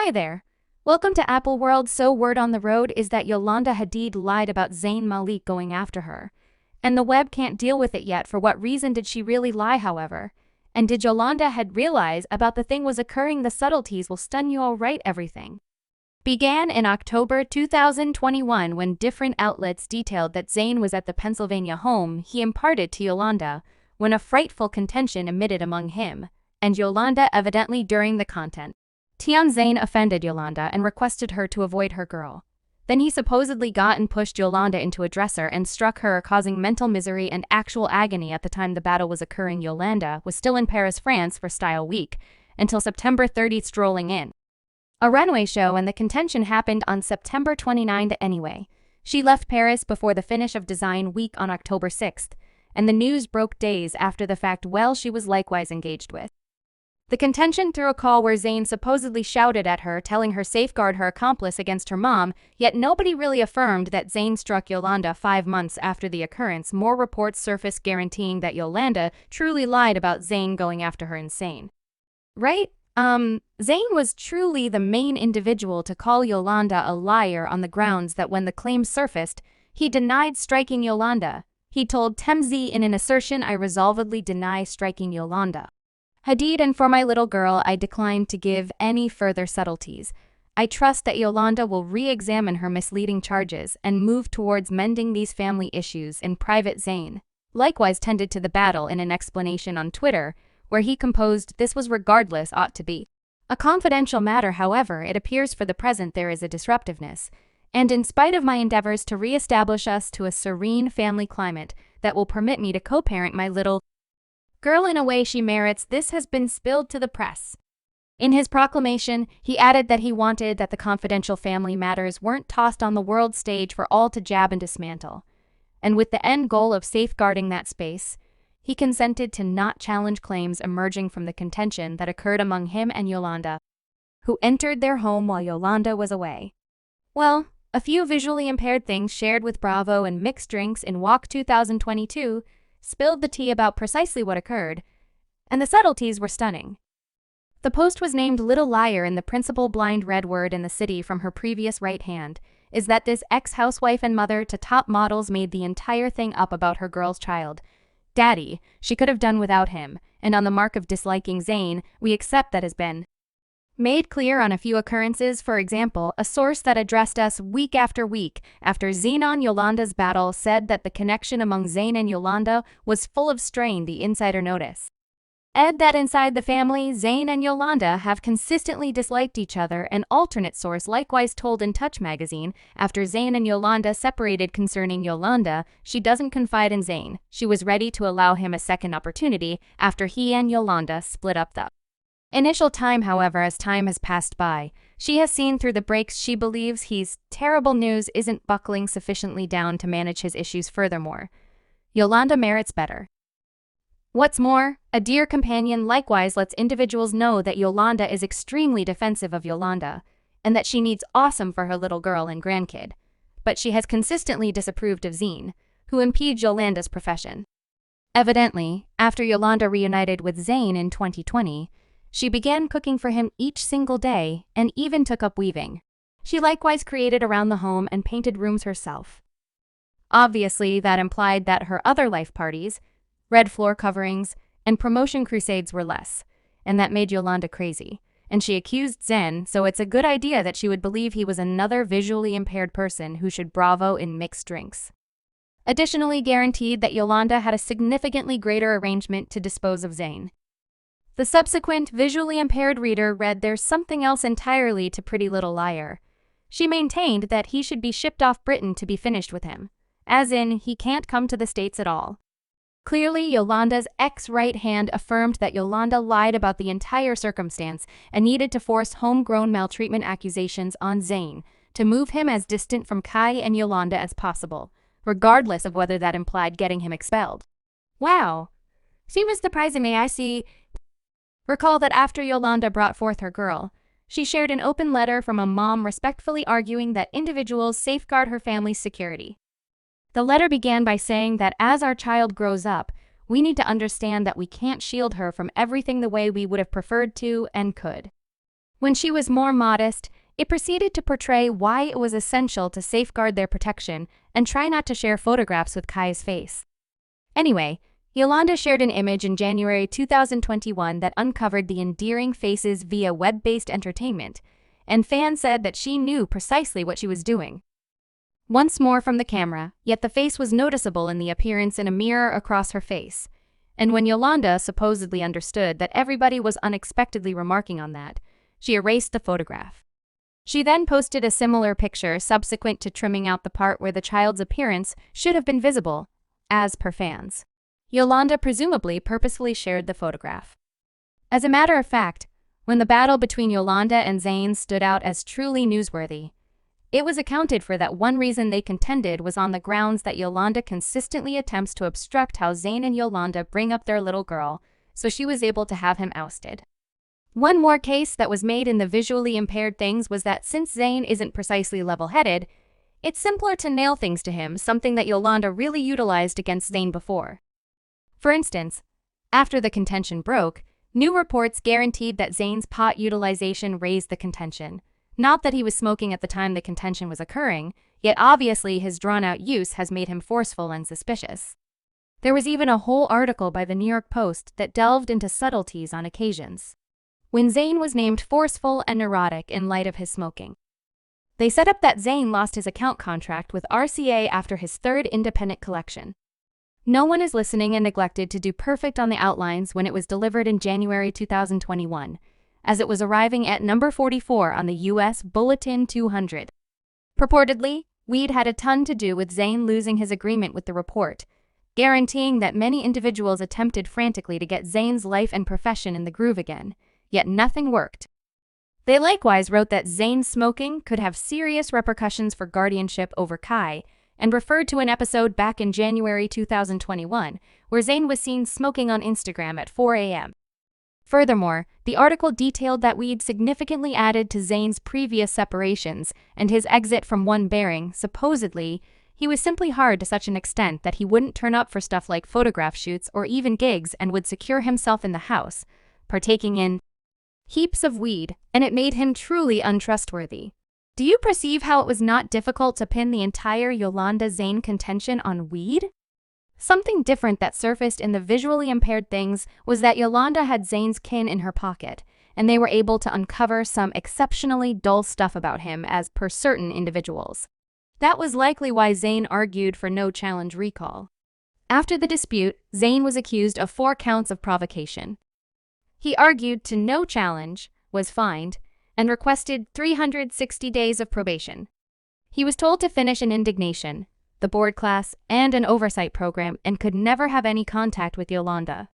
Hi there. Welcome to Apple World. So word on the road is that Yolanda Hadid lied about Zayn Malik going after her. And the web can't deal with it yet. For what reason did she really lie, however? And did Yolanda had realize about the thing was occurring? The subtleties will stun you. All right, everything began in October 2021 when different outlets detailed that Zayn was at the Pennsylvania home he imparted to Yolanda when a frightful contention emitted among him and Yolanda evidently during the content. Zayn offended Yolanda and requested her to avoid her girl. Then he supposedly got and pushed Yolanda into a dresser and struck her, causing mental misery and actual agony. At the time the battle was occurring, Yolanda was still in Paris, France for Style Week until September 30th, strolling in a runway show, and the contention happened on September 29th anyway. She left Paris before the finish of Design Week on October 6th, and the news broke days after the fact. Well, she was likewise engaged with the contention through a call where Zayn supposedly shouted at her, telling her safeguard her accomplice against her mom, yet nobody really affirmed that Zayn struck Yolanda 5 months after the occurrence. More reports surfaced guaranteeing that Yolanda truly lied about Zayn going after her. Insane, right? Zayn was truly the main individual to call Yolanda a liar on the grounds that when the claims surfaced, he denied striking Yolanda. He told TMZ in an assertion, "I resolvedly deny striking Yolanda Hadid, and for my little girl, I decline to give any further subtleties. I trust that Yolanda will re-examine her misleading charges and move towards mending these family issues in private." Zayn likewise tended to the battle in an explanation on Twitter, where he composed, "This was regardless ought to be a confidential matter. However, it appears for the present there is a disruptiveness, and in spite of my endeavors to re-establish us to a serene family climate that will permit me to co-parent my little girl in a way she merits, this has been spilled to the press." In his proclamation, he added that he wanted that the confidential family matters weren't tossed on the world stage for all to jab and dismantle. And with the end goal of safeguarding that space, he consented to not challenge claims emerging from the contention that occurred among him and Yolanda, who entered their home while Yolanda was away. Well, a few visually impaired things shared with Bravo and mixed drinks in Walk 2022 spilled the tea about precisely what occurred, and the subtleties were stunning. The post was named "Little Liar," and the principal blind red word in the city from her previous right hand is that this ex-housewife and mother to top models made the entire thing up about her girl's child. Daddy, she could have done without him, and on the mark of disliking Zayn, we accept that has been made clear on a few occurrences. For example, a source that addressed us week after Zayn on Yolanda's battle said that the connection among Zayn and Yolanda was full of strain. The insider notice that inside the family, Zayn and Yolanda have consistently disliked each other. An alternate source likewise told In Touch magazine after Zayn and Yolanda separated concerning Yolanda, she doesn't confide in Zayn. She was ready to allow him a second opportunity after he and Yolanda split up the initial time. However, as time has passed by, she has seen through the breaks. She believes he's terrible news isn't buckling sufficiently down to manage his issues. Furthermore, Yolanda merits better. What's more, a dear companion likewise lets individuals know that Yolanda is extremely defensive of Yolanda, and that she needs awesome for her little girl and grandkid. But she has consistently disapproved of Zayn, who impedes Yolanda's profession. Evidently, after Yolanda reunited with Zayn in 2020, she began cooking for him each single day and even took up weaving. She likewise created around the home and painted rooms herself. Obviously, that implied that her other life parties, red floor coverings, and promotion crusades were less, and that made Yolanda crazy, and she accused Zayn, so it's a good idea that she would believe he was another visually impaired person who should bravo in mixed drinks. Additionally, guaranteed that Yolanda had a significantly greater arrangement to dispose of Zayn. The subsequent visually impaired reader read "There's something else entirely to Pretty Little Liar." She maintained that he should be shipped off Britain to be finished with him, as in he can't come to the States at all. Clearly, Yolanda's ex-right hand affirmed that Yolanda lied about the entire circumstance and needed to force homegrown maltreatment accusations on Zayn to move him as distant from Kai and Yolanda as possible, regardless of whether that implied getting him expelled. Wow. Seems surprising me. I see. Recall that after Yolanda brought forth her girl, she shared an open letter from a mom respectfully arguing that individuals safeguard her family's security. The letter began by saying that as our child grows up, we need to understand that we can't shield her from everything the way we would have preferred to and could. When she was more modest, it proceeded to portray why it was essential to safeguard their protection and try not to share photographs with Kai's face. Anyway, Yolanda shared an image in January 2021 that uncovered the endearing faces via web-based entertainment, and fans said that she knew precisely what she was doing. Once more from the camera, yet the face was noticeable in the appearance in a mirror across her face. And when Yolanda supposedly understood that everybody was unexpectedly remarking on that, she erased the photograph. She then posted a similar picture subsequent to trimming out the part where the child's appearance should have been visible, as per fans. Yolanda presumably purposefully shared the photograph. As a matter of fact, when the battle between Yolanda and Zayn stood out as truly newsworthy, it was accounted for that one reason they contended was on the grounds that Yolanda consistently attempts to obstruct how Zayn and Yolanda bring up their little girl, so she was able to have him ousted. One more case that was made in the visually impaired things was that since Zayn isn't precisely level-headed, it's simpler to nail things to him, something that Yolanda really utilized against Zayn before. For instance, after the contention broke, new reports guaranteed that Zayn's pot utilization raised the contention. Not that he was smoking at the time the contention was occurring, yet obviously his drawn-out use has made him forceful and suspicious. There was even a whole article by the New York Post that delved into subtleties on occasions when Zayn was named forceful and neurotic in light of his smoking. They set up that Zayn lost his account contract with RCA after his third independent collection. No one is listening and neglected to do perfect on the outlines when it was delivered in January 2021, as it was arriving at number 44 on the US Bulletin 200. Purportedly, weed had a ton to do with Zayn losing his agreement with the report, guaranteeing that many individuals attempted frantically to get Zayn's life and profession in the groove again, yet nothing worked. They likewise wrote that Zayn's smoking could have serious repercussions for guardianship over Kai, and referred to an episode back in January 2021 where Zayn was seen smoking on Instagram at 4 a.m. Furthermore, the article detailed that weed significantly added to Zayn's previous separations and his exit from one bearing. Supposedly, he was simply hard to such an extent that he wouldn't turn up for stuff like photograph shoots or even gigs and would secure himself in the house, partaking in heaps of weed, and it made him truly untrustworthy. Do you perceive how it was not difficult to pin the entire Yolanda-Zayn contention on weed? Something different that surfaced in the visually impaired things was that Yolanda had Zayn's kin in her pocket, and they were able to uncover some exceptionally dull stuff about him as per certain individuals. That was likely why Zayn argued for no challenge recall. After the dispute, Zayn was accused of 4 counts of provocation. He argued to no challenge, was fined, and requested 360 days of probation. He was told to finish an indignation, the board class, and an oversight program and could never have any contact with Yolanda.